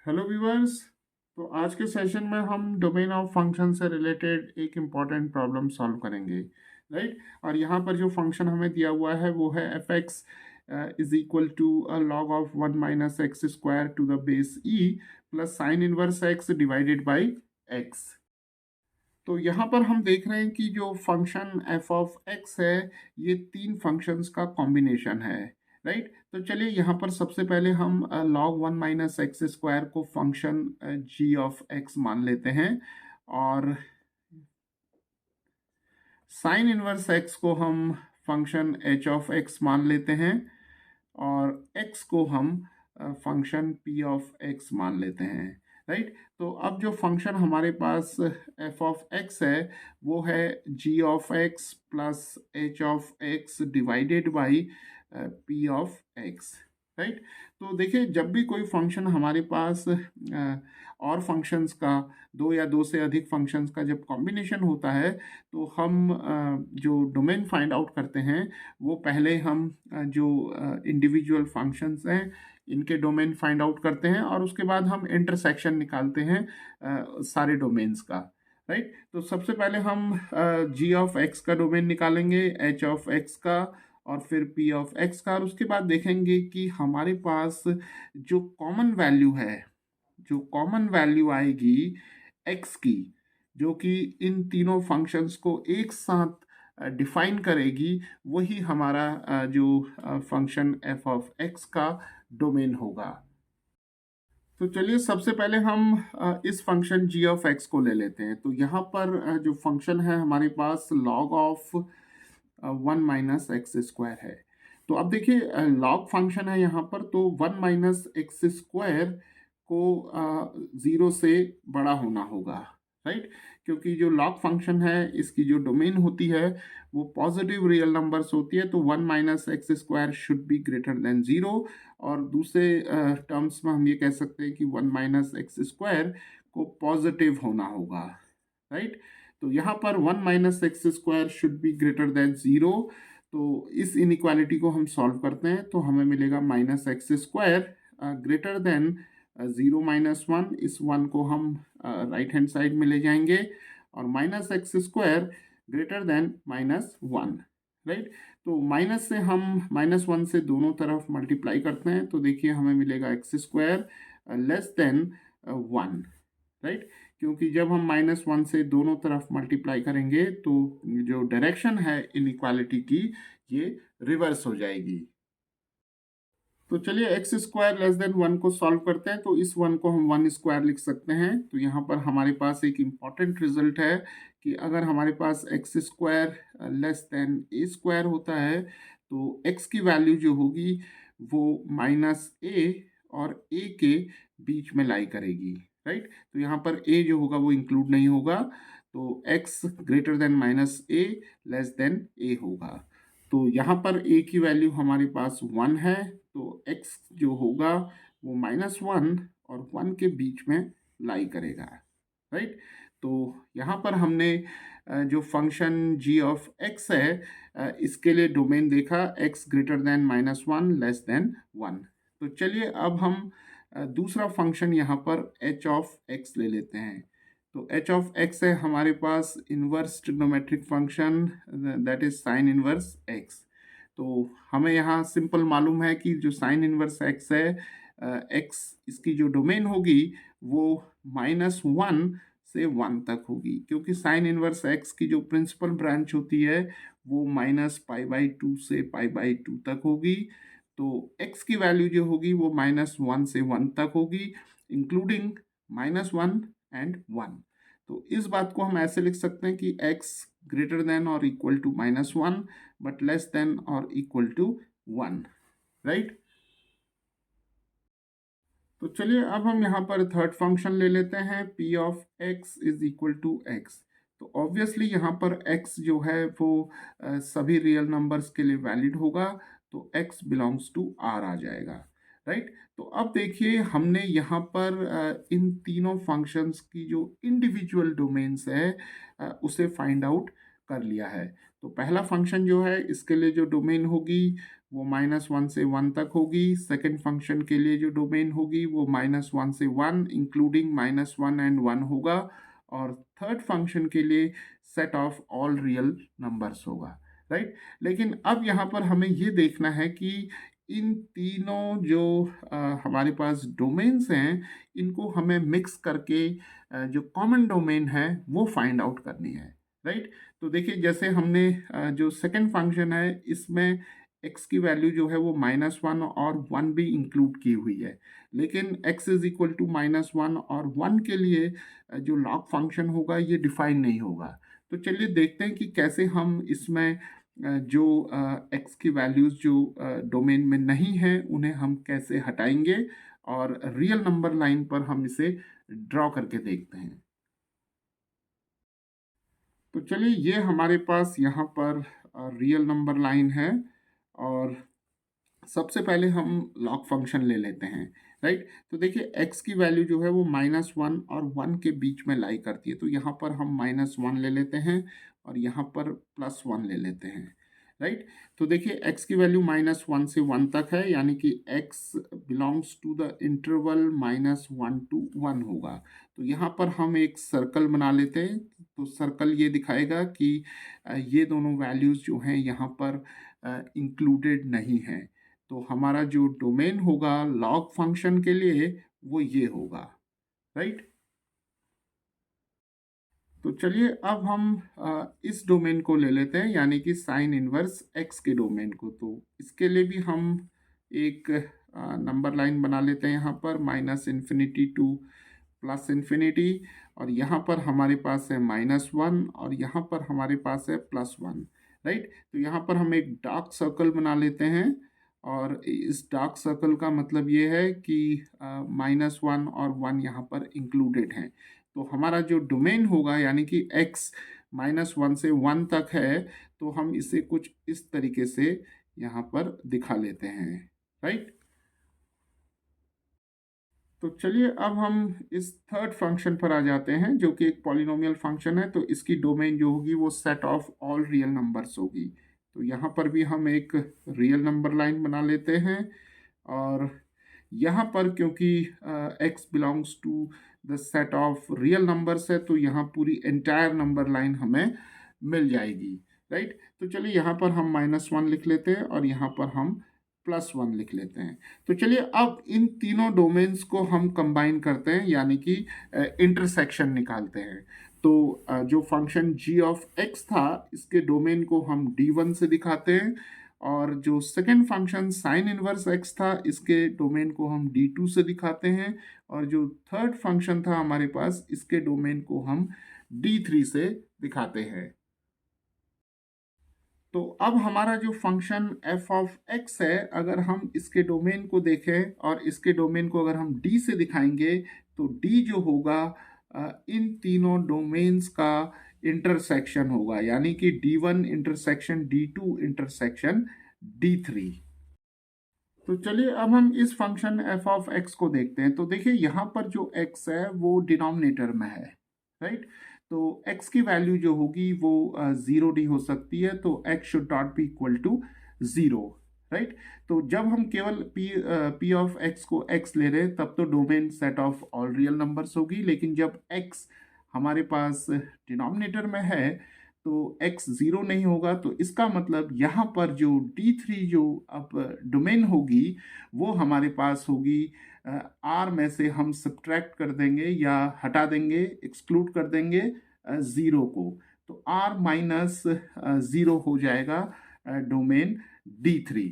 Hello viewers. तो आज के सेशन में हम डोमेन ऑफ फंक्शन से रिलेटेड एक इम्पॉर्टेंट प्रॉब्लम सॉल्व करेंगे, राइट। और यहाँ पर जो फंक्शन हमें दिया हुआ है वो है F X is equal to log of 1 - x² to the base e plus sine inverse x divided by x. तो यहाँ पर हम देख रहे हैं कि जो फंक्शन एफ ऑफ एक्स है ये तीन फंक्शंस का कॉम्बिनेशन है, राइट। तो चलिए यहाँ पर सबसे पहले हम लॉग 1 - x² को फंक्शन जी ऑफ एक्स मान लेते हैं, और साइन इनवर्स एक्स को हम फंक्शन एच ऑफ एक्स मान लेते हैं, और x को हम फंक्शन p ऑफ x मान लेते हैं, राइट। तो अब जो फंक्शन हमारे पास f ऑफ x है वो है g of x plus h of x divided by p of x, right. तो देखिए, जब भी कोई फंक्शन हमारे पास और फंक्शंस का, दो या दो से अधिक फंक्शंस का जब कॉम्बिनेशन होता है तो हम जो डोमेन फाइंड आउट करते हैं वो पहले हम जो इंडिविजुअल फंक्शंस हैं इनके डोमेन फाइंड आउट करते हैं, और उसके बाद हम इंटरसेक्शन निकालते हैं सारे डोमेन्स का, राइट। तो सबसे पहले हम जी ऑफ एक्स का डोमेन निकालेंगे, एच ऑफ एक्स का, और फिर पी ऑफ एक्स का, और उसके बाद देखेंगे कि हमारे पास जो कॉमन वैल्यू है, जो कॉमन वैल्यू आएगी एक्स की, जो कि इन तीनों फंक्शंस को एक साथ डिफाइन करेगी, वही हमारा जो फंक्शन एफ ऑफ एक्स का डोमेन होगा। तो चलिए सबसे पहले हम इस फंक्शन जी ऑफ एक्स को ले लेते हैं। तो यहाँ पर जो फंक्शन है हमारे पास लॉग ऑफ 1 - x² है। तो अब देखिए, लॉग फंक्शन है यहाँ पर, तो 1 - x² को 0 से बड़ा होना होगा, राइट। क्योंकि जो लॉग फंक्शन है इसकी जो डोमेन होती है वो पॉजिटिव रियल नंबर्स होती है, तो 1 - x² should be greater than 0। और दूसरे टर्म्स में हम ये कह सकते हैं कि 1 - x² को पॉजिटिव होना होगा, राइट। तो यहाँ पर 1 - x² should be greater than 0। तो इस इनइक्वालिटी को हम सॉल्व करते हैं तो हमें मिलेगा -x² ग्रेटर देन 0 - 1। इस 1 को हम राइट हैंड साइड में ले जाएंगे, और -x² ग्रेटर देन -1, राइट। तो माइनस से हम -1 से दोनों तरफ मल्टीप्लाई करते हैं तो देखिए हमें मिलेगा x² लेस देन 1, राइट। क्योंकि जब हम -1 से दोनों तरफ मल्टीप्लाई करेंगे तो जो डायरेक्शन है इनइक्वालिटी की ये रिवर्स हो जाएगी। तो चलिए x² लेस देन 1 को सॉल्व करते हैं। तो इस 1 को हम 1² लिख सकते हैं। तो यहाँ पर हमारे पास एक इम्पॉर्टेंट रिजल्ट है कि अगर हमारे पास x² लेस देन a² होता है तो x की वैल्यू जो होगी वो -a और a के बीच में लाई करेगी, राइट। तो यहाँ पर a जो होगा वो इंक्लूड नहीं होगा, तो x greater then -a less than a होगा। तो यहाँ पर a की वैल्यू हमारे पास 1 है, तो x जो होगा वो -1 और 1 के बीच में लाई करेगा, राइट। तो यहाँ पर हमने जो फंक्शन g ऑफ x है इसके लिए डोमेन देखा x greater then -1 less than 1। तो चलिए अब हम दूसरा फंक्शन यहाँ पर h ऑफ x ले लेते हैं। तो h ऑफ x है हमारे पास inverse trigonometric function, that is sine inverse x। तो हमें यहाँ सिंपल मालूम है कि जो साइन इनवर्स x है, x इसकी जो डोमेन होगी वो -1 से 1 तक होगी, क्योंकि साइन इनवर्स x की जो प्रिंसिपल ब्रांच होती है वो -π/2 से π/2 तक होगी। तो x की वैल्यू जो होगी वो -1 से 1 तक होगी, इंक्लूडिंग -1 एंड 1। तो इस बात को हम ऐसे लिख सकते हैं कि x ग्रेटर देन और equal to -1 but less than और इक्वल टू 1, राइट। तो चलिए अब हम यहाँ पर थर्ड फंक्शन ले लेते हैं p of x is equal to x। तो ऑब्वियसली यहाँ पर x जो है वो सभी रियल नंबर्स के लिए वैलिड होगा, तो x बिलोंग्स टू r आ जाएगा, राइट। तो अब देखिए हमने यहाँ पर इन तीनों फंक्शंस की जो इंडिविजुअल डोमेन्स है उसे फाइंड आउट कर लिया है। तो पहला फंक्शन जो है इसके लिए जो डोमेन होगी वो -1 से 1 तक होगी। सेकंड फंक्शन के लिए जो डोमेन होगी वो -1 से 1 इंक्लूडिंग -1 एंड 1 होगा। और थर्ड फंक्शन के लिए set of all real numbers होगा, राइट। लेकिन अब यहाँ पर हमें ये देखना है कि इन तीनों जो हमारे पास डोमेन्स हैं, इनको हमें मिक्स करके जो कॉमन डोमेन है वो फाइंड आउट करनी है, राइट। तो देखिए, जैसे हमने जो सेकंड फंक्शन है इसमें x की वैल्यू जो है वो -1 और 1 भी इंक्लूड की हुई है। लेकिन x इज इक्वल टू -1 और 1 के लिए जो लॉग फंक्शन होगा ये डिफाइन नहीं होगा। तो चलिए देखते हैं कि कैसे हम इसमें जो x की वैल्यूज जो डोमेन में नहीं है उन्हें हम कैसे हटाएंगे और रियल नंबर लाइन पर हम इसे ड्रॉ करके देखते हैं। तो चलिए, ये हमारे पास यहाँ पर रियल नंबर लाइन है और सबसे पहले हम लॉग फंक्शन ले लेते हैं, राइट। तो देखिए, x की वैल्यू जो है वो -1 और 1 के बीच में लाई करती है, तो यहाँ पर हम -1 ले लेते हैं और यहाँ पर +1 ले लेते हैं, राइट। तो देखिए, x की वैल्यू -1 से 1 तक है, यानी कि x belongs to the interval -1 to 1 होगा। तो यहाँ पर हम एक सर्कल बना लेते हैं। तो सर्कल ये दिखाएगा कि ये दोनों वैल्यूज़ जो हैं यहाँ पर इंक्लूडेड नहीं हैं। तो हमारा जो डोमेन होगा लॉग फंक्शन के लिए वो ये होगा, राइट। तो चलिए, अब हम इस डोमेन को ले लेते हैं, यानी कि साइन इनवर्स x के डोमेन को। तो इसके लिए भी हम एक नंबर लाइन बना लेते हैं यहाँ पर -∞ टू +∞। और यहाँ पर हमारे पास है -1 और यहाँ पर हमारे पास है +1, राइट। तो यहाँ पर हम एक डार्क सर्कल बना लेते हैं और इस डार्क सर्कल का मतलब ये है कि -1 और 1 यहाँ पर इंक्लूडेड हैं। तो हमारा जो डोमेन होगा, यानी कि x -1 से 1 तक है, तो हम इसे कुछ इस तरीके से यहाँ पर दिखा लेते हैं, राइट। तो चलिए, अब हम इस थर्ड फंक्शन पर आ जाते हैं जो कि एक पॉलिनोमियल फंक्शन है। तो इसकी डोमेन जो होगी वो set of all real numbers होगी। तो यहाँ पर भी हम एक रियल नंबर लाइन बना लेते हैं और यहाँ पर क्योंकि x belongs to the set of real numbers है, तो यहाँ पूरी एंटायर नंबर लाइन हमें मिल जाएगी, राइट। तो चलिए, यहाँ पर हम -1 लिख लेते हैं और यहाँ पर हम +1 लिख लेते हैं। तो चलिए, अब इन तीनों डोमेन्स को हम कंबाइन करते हैं, यानी कि इंटरसेक्शन निकालते हैं। तो जो फंक्शन g ऑफ x था, इसके डोमेन को हम d1 से दिखाते हैं और जो second function sine inverse x था, इसके डोमेन को हम d2 से दिखाते हैं और जो थर्ड फंक्शन था हमारे पास, इसके डोमेन को हम d3 से दिखाते हैं। तो अब हमारा जो फंक्शन f ऑफ x है, अगर हम इसके डोमेन को देखें और इसके डोमेन को अगर हम d से दिखाएंगे, तो d जो होगा इन तीनों डोमेन्स का इंटरसेक्शन होगा, यानी कि d1 intersection d2 intersection d3। तो चलिए, अब हम इस फंक्शन f ऑफ x को देखते हैं। तो देखिए, यहाँ पर जो x है वो डिनोमिनेटर में है, राइट। तो x की वैल्यू जो होगी वो 0 हो सकती है, तो x should not be equal to 0, right. तो जब हम केवल p ऑफ x को x ले रहे हैं, तब तो domain set of all real numbers होगी। लेकिन जब x हमारे पास डिनोमिनेटर में है, तो x 0 नहीं होगा। तो इसका मतलब यहाँ पर जो d3 जो अब डोमेन होगी वो हमारे पास होगी r में से हम सब्ट्रैक्ट कर देंगे या हटा देंगे, एक्सक्लूड कर देंगे 0 को। तो r -0 हो जाएगा डोमेन d3।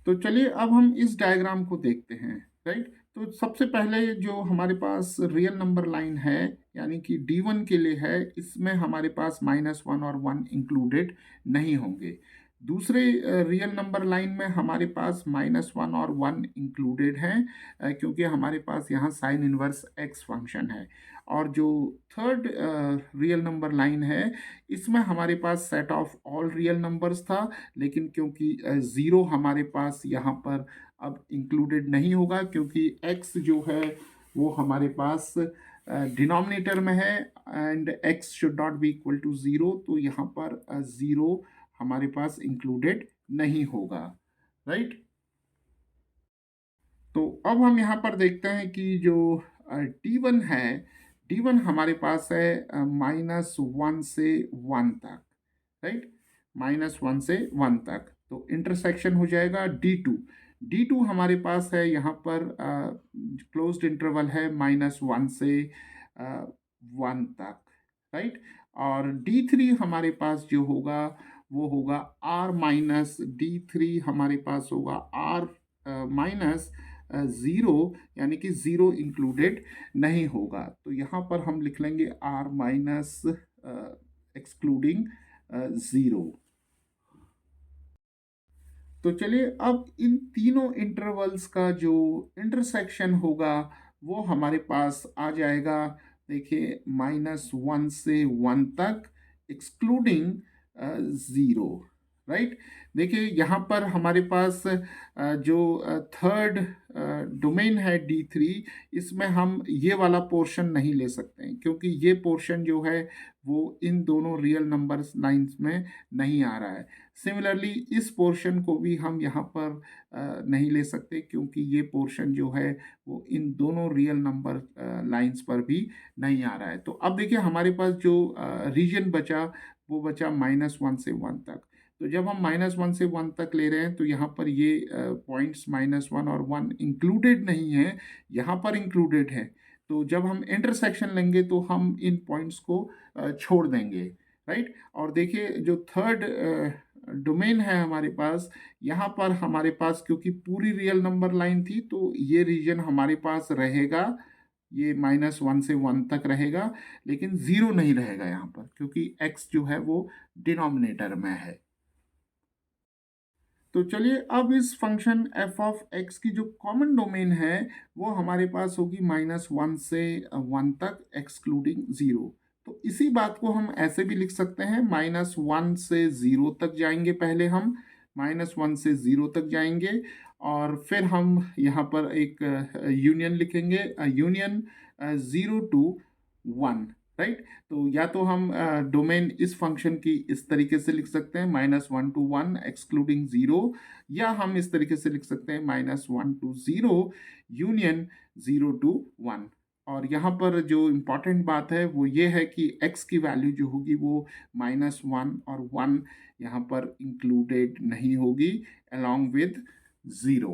तो चलिए, अब हम इस डायग्राम को देखते हैं, राइट। तो सबसे पहले जो हमारे पास रियल नंबर लाइन है, यानी कि d1 के लिए है, इसमें हमारे पास -1 और 1 इंक्लूडेड नहीं होंगे। दूसरे रियल नंबर लाइन में हमारे पास -1 और 1 इंक्लूडेड हैं, क्योंकि हमारे पास यहाँ साइन इनवर्स x फंक्शन है। और जो थर्ड रियल नंबर लाइन है, इसमें हमारे पास set of all real numbers था, लेकिन क्योंकि 0 हमारे पास यहाँ पर अब इंक्लूडेड नहीं होगा, क्योंकि x जो है वो हमारे पास डिनोमिनेटर में है and x should not be equal to 0। तो यहाँ पर 0 हमारे पास इंक्लूडेड नहीं होगा, राइट। तो अब हम यहाँ पर देखते हैं कि जो D1 है, D1 हमारे पास है -1 से 1 तक, राइट। -1 से 1 तक तो इंटरसेक्शन हो जाएगा D2। D2 हमारे पास है यहाँ पर क्लोज्ड इंटरवल है -1 से 1 तक, राइट। और D3 हमारे पास जो होगा वो होगा R माइनस D3 हमारे पास होगा R माइनस ज़ीरो, यानी कि ज़ीरो इंक्लूडेड नहीं होगा। तो यहाँ पर हम लिख लेंगे R माइनस एक्सक्लूडिंग ज़ीरो। तो चलिए अब इन तीनों इंटरवल्स का जो इंटरसेक्शन होगा वो हमारे पास आ जाएगा। देखिए -1 से 1 तक एक्सक्लूडिंग ज़ीरो, राइट। देखिए यहाँ पर हमारे पास जो थर्ड डोमेन है D3, इसमें हम ये वाला पोर्शन नहीं ले सकते हैं क्योंकि ये पोर्शन जो है वो इन दोनों रियल नंबर्स लाइंस में नहीं आ रहा है। सिमिलरली इस पोर्शन को भी हम यहाँ पर नहीं ले सकते क्योंकि ये पोर्शन जो है वो इन दोनों रियल नंबर लाइंस पर भी नहीं आ रहा है। तो अब देखिए हमारे पास जो रीजन बचा वो बचा -1 से 1 तक। तो जब हम -1 से 1 तक ले रहे हैं तो यहाँ पर ये पॉइंट्स -1 और 1 इंक्लूडेड नहीं है, यहाँ पर इंक्लूडेड है। तो जब हम इंटरसेक्शन लेंगे तो हम इन पॉइंट्स को छोड़ देंगे, राइट। और देखिए जो थर्ड डोमेन है हमारे पास, यहाँ पर हमारे पास क्योंकि पूरी रियल नंबर लाइन थी तो ये रीजन हमारे पास रहेगा, ये -1 से 1 तक रहेगा, लेकिन ज़ीरो नहीं रहेगा यहाँ पर क्योंकि x जो है वो डिनोमिनेटर में है। तो चलिए अब इस फंक्शन एफ ऑफ एक्स की जो कॉमन डोमेन है वो हमारे पास होगी -1 से 1 तक एक्सक्लूडिंग ज़ीरो। तो इसी बात को हम ऐसे भी लिख सकते हैं, -1 से ज़ीरो तक जाएंगे, पहले हम -1 से ज़ीरो तक जाएंगे और फिर हम यहाँ पर एक यूनियन लिखेंगे, यूनियन ज़ीरो टू 1, राइट। तो या तो हम डोमेन इस फंक्शन की इस तरीके से लिख सकते हैं -1 to 1 एक्सक्लूडिंग ज़ीरो, या हम इस तरीके से लिख सकते हैं -1 to 0 यूनियन 0 to 1। और यहाँ पर जो इम्पॉर्टेंट बात है वो ये है कि x की वैल्यू जो होगी वो -1 और 1 यहाँ पर इंक्लूडेड नहीं होगी along with 0,